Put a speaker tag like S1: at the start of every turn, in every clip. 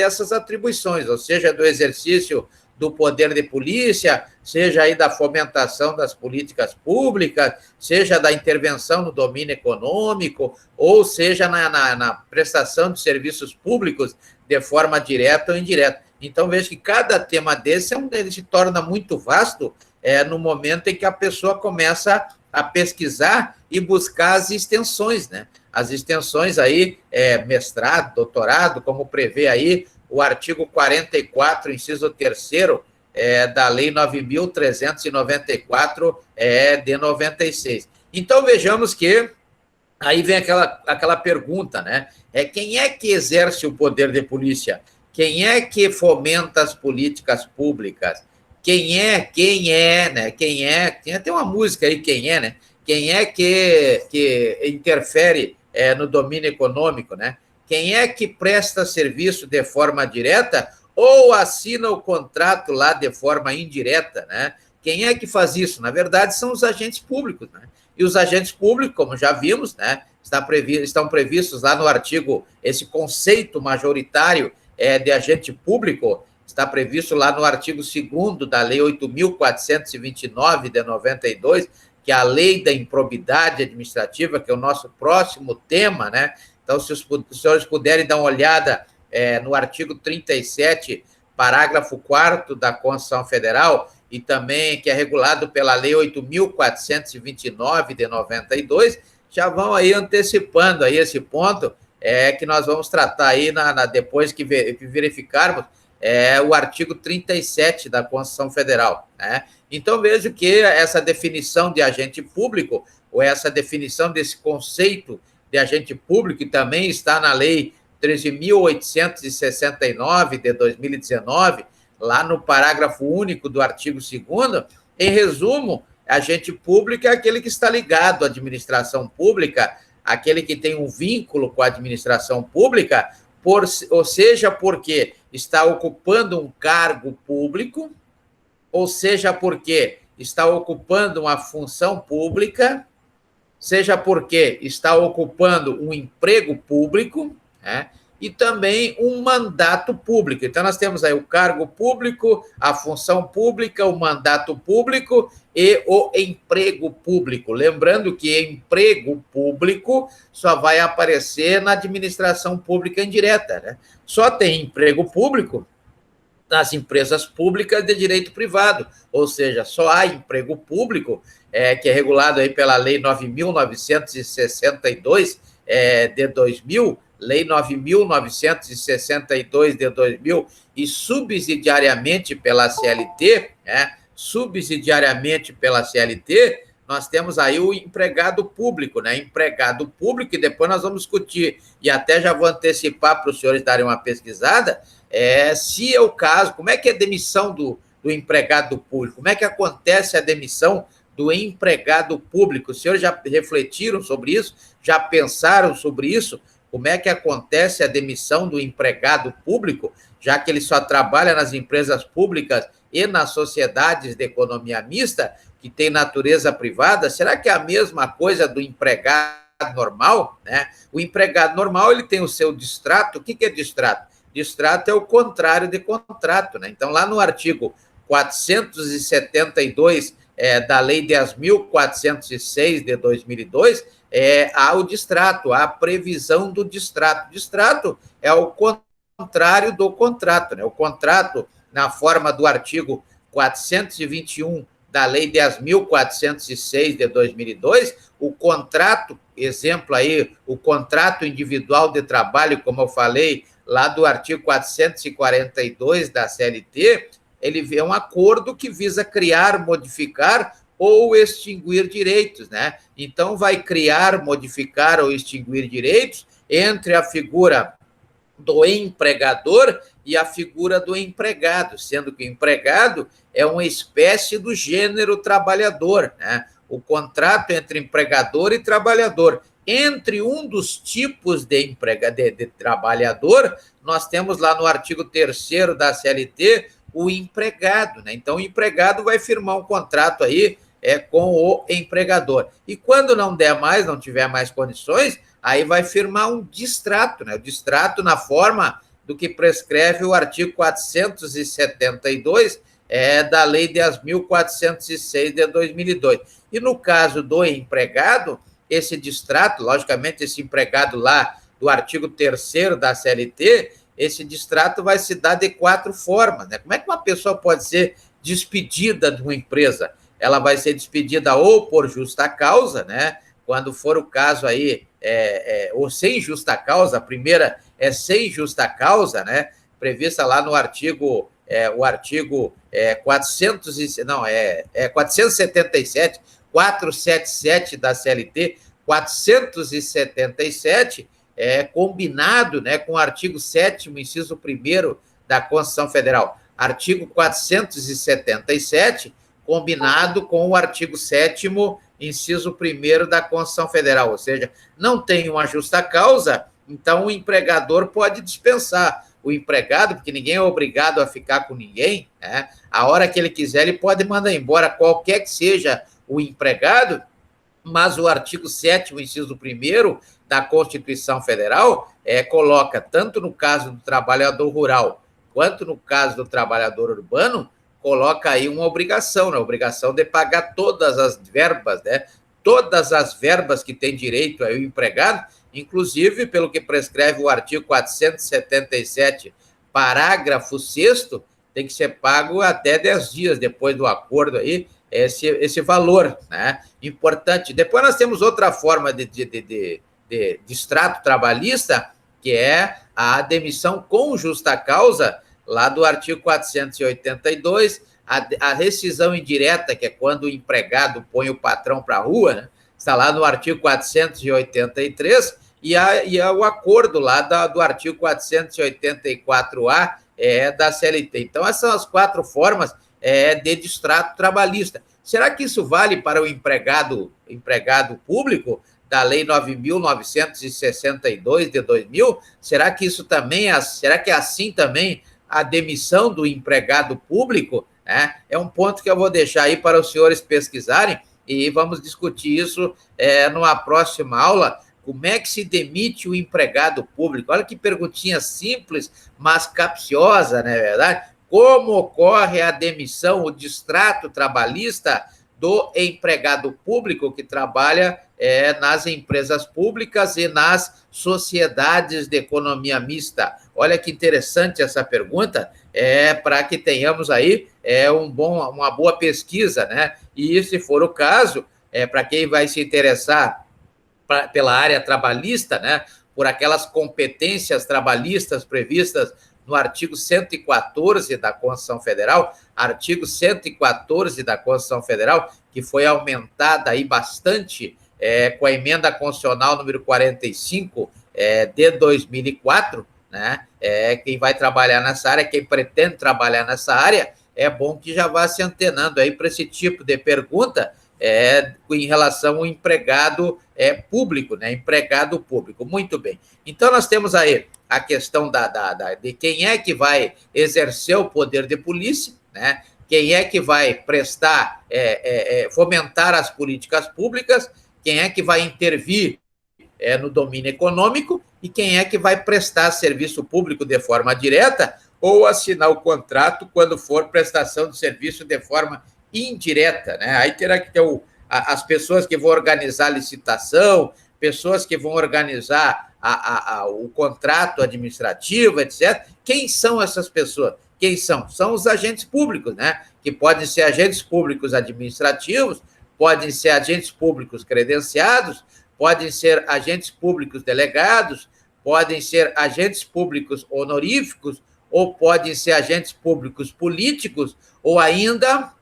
S1: essas atribuições, ou seja, do exercício do poder de polícia, seja aí da fomentação das políticas públicas, seja da intervenção no domínio econômico, ou seja na prestação de serviços públicos de forma direta ou indireta. Então, vejo que cada tema desse ele se torna muito vasto no momento em que a pessoa começa a pesquisar e buscar as extensões, né? As extensões aí, mestrado, doutorado, como prevê aí o artigo 44, inciso 3º, da Lei 9.394, de 96. Então, vejamos que aí vem aquela pergunta, né? Quem é que exerce o poder de polícia? Quem é que fomenta as políticas públicas? Quem é, né? Tem uma música aí, quem é, né? Quem é que interfere no domínio econômico, né? Quem é que presta serviço de forma direta ou assina o contrato lá de forma indireta, né? Quem é que faz isso? Na verdade, são os agentes públicos, né? E os agentes públicos, como já vimos, né, estão previstos lá no artigo, esse conceito majoritário de agente público, está previsto lá no artigo 2º da Lei 8.429, de 92, que é a Lei da Improbidade Administrativa, que é o nosso próximo tema, né? Então, se os senhores puderem dar uma olhada no artigo 37, parágrafo 4º da Constituição Federal, e também que é regulado pela Lei 8.429, de 92, já vão aí antecipando aí esse ponto que nós vamos tratar aí depois que verificarmos o artigo 37 da Constituição Federal, né? Então, vejo que essa definição de agente público, ou essa definição desse conceito de agente público, que também está na Lei 13.869, de 2019, lá no parágrafo único do artigo 2º, em resumo, agente público é aquele que está ligado à administração pública, aquele que tem um vínculo com a administração pública, ou seja, porque está ocupando um cargo público, ou seja, porque está ocupando uma função pública, seja porque está ocupando um emprego público, né, e também um mandato público. Então, nós temos aí o cargo público, a função pública, o mandato público e o emprego público. Lembrando que emprego público só vai aparecer na administração pública indireta, né? Só tem emprego público nas empresas públicas de direito privado, ou seja, só há emprego público, que é regulado aí pela Lei 9.962 de 2000, Lei 9.962 de 2000, e subsidiariamente pela CLT, nós temos aí o empregado público, né? Empregado público, e depois nós vamos discutir, e até já vou antecipar para os senhores darem uma pesquisada, se é o caso, como é que é a demissão do empregado público, como é que acontece a demissão do empregado público. Os senhores já refletiram sobre isso? Já pensaram sobre isso? Como é que acontece a demissão do empregado público, já que ele só trabalha nas empresas públicas e nas sociedades de economia mista, que tem natureza privada? Será que é a mesma coisa do empregado normal, né? O empregado normal, ele tem o seu distrato. O que é distrato? Distrato é o contrário de contrato, né? Então, lá no artigo 472 da Lei 10.406 de 2002, há o distrato, há a previsão do distrato. Distrato é o contrário do contrato, né? O contrato, na forma do artigo 421 da Lei 10.406 de 2002, o contrato, exemplo aí, o contrato individual de trabalho, como eu falei, lá do artigo 442 da CLT, ele é um acordo que visa criar, modificar ou extinguir direitos, né? Então, vai criar, modificar ou extinguir direitos entre a figura do empregador e a figura do empregado, sendo que o empregado é uma espécie do gênero trabalhador, né? O contrato entre empregador e trabalhador. Entre um dos tipos de trabalhador, nós temos lá no artigo 3º da CLT o empregado, né? Então, o empregado vai firmar um contrato aí com o empregador. E quando não der mais, não tiver mais condições, aí vai firmar um distrato, né? O distrato na forma do que prescreve o artigo 472 da Lei 10.406 de 2002. E no caso do empregado, esse distrato, logicamente, esse empregado lá do artigo 3º da CLT, esse distrato vai se dar de 4 formas, né? Como é que uma pessoa pode ser despedida de uma empresa? Ela vai ser despedida ou por justa causa, né? Quando for o caso aí, ou sem justa causa, a primeira é sem justa causa, né? Prevista lá no artigo, 477, 477 da CLT, 477, combinado, né, com o artigo 7º, inciso 1º da Constituição Federal. Artigo 477, combinado com o artigo 7º, inciso 1º da Constituição Federal. Ou seja, não tem uma justa causa, então o empregador pode dispensar o empregado, porque ninguém é obrigado a ficar com ninguém, né? A hora que ele quiser, ele pode mandar embora qualquer que seja o empregado, mas o artigo 7º, inciso 1º da Constituição Federal, coloca, tanto no caso do trabalhador rural, quanto no caso do trabalhador urbano, coloca aí uma obrigação, né? Obrigação de pagar todas as verbas, né? Todas as verbas que tem direito aí o empregado, inclusive, pelo que prescreve o artigo 477, parágrafo 6º, tem que ser pago até 10 dias depois do acordo aí, esse valor, né? Importante. Depois nós temos outra forma de extrato trabalhista, que é a demissão com justa causa, lá do artigo 482, a rescisão indireta, que é quando o empregado põe o patrão para a rua, né? Está lá no artigo 483, e o acordo lá do artigo 484-A da CLT. Então, essas são as 4 formas de distrato trabalhista. Será que isso vale para o empregado público da Lei 9.962 de 2000? Será que isso também será que é assim também a demissão do empregado público? É um ponto que eu vou deixar aí para os senhores pesquisarem e vamos discutir isso numa próxima aula. Como é que se demite o empregado público? Olha que perguntinha simples, mas capciosa, não é verdade? Como ocorre a demissão, o distrato trabalhista do empregado público que trabalha nas empresas públicas e nas sociedades de economia mista? Olha que interessante essa pergunta, para que tenhamos aí uma boa pesquisa, né? E se for o caso, para quem vai se interessar pela área trabalhista, né, por aquelas competências trabalhistas previstas no artigo 114 da Constituição Federal, artigo 114 da Constituição Federal, que foi aumentada aí bastante com a emenda constitucional número 45 de 2004, né? Quem vai trabalhar nessa área, quem pretende trabalhar nessa área, é bom que já vá se antenando aí para esse tipo de pergunta, em relação ao empregado público, né? Empregado público. Muito bem. Então, nós temos aí a questão de quem é que vai exercer o poder de polícia, né? Quem é que vai prestar, fomentar as políticas públicas, quem é que vai intervir no domínio econômico e quem é que vai prestar serviço público de forma direta ou assinar o contrato quando for prestação de serviço de forma indireta, né? Aí terá que ter as pessoas que vão organizar a licitação, pessoas que vão organizar o contrato administrativo, etc. Quem são essas pessoas? Quem são? São os agentes públicos, né? Que podem ser agentes públicos administrativos, podem ser agentes públicos credenciados, podem ser agentes públicos delegados, podem ser agentes públicos honoríficos, ou podem ser agentes públicos políticos, ou ainda,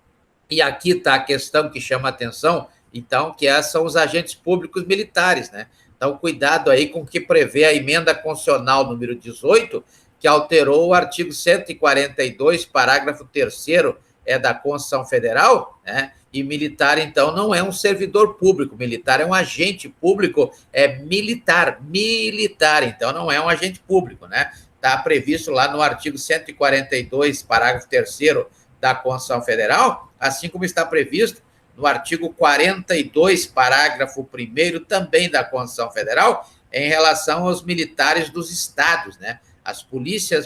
S1: e aqui está a questão que chama a atenção, então, que são os agentes públicos militares, né? Então, cuidado aí com o que prevê a emenda constitucional número 18, que alterou o artigo 142, parágrafo 3º da Constituição Federal, né? E militar, então, não é um servidor público, militar é um agente público, militar, então não é um agente público, né? Está previsto lá no artigo 142, parágrafo 3º da Constituição Federal, assim como está previsto no artigo 42, parágrafo 1º também da Constituição Federal, em relação aos militares dos estados, né? as polícias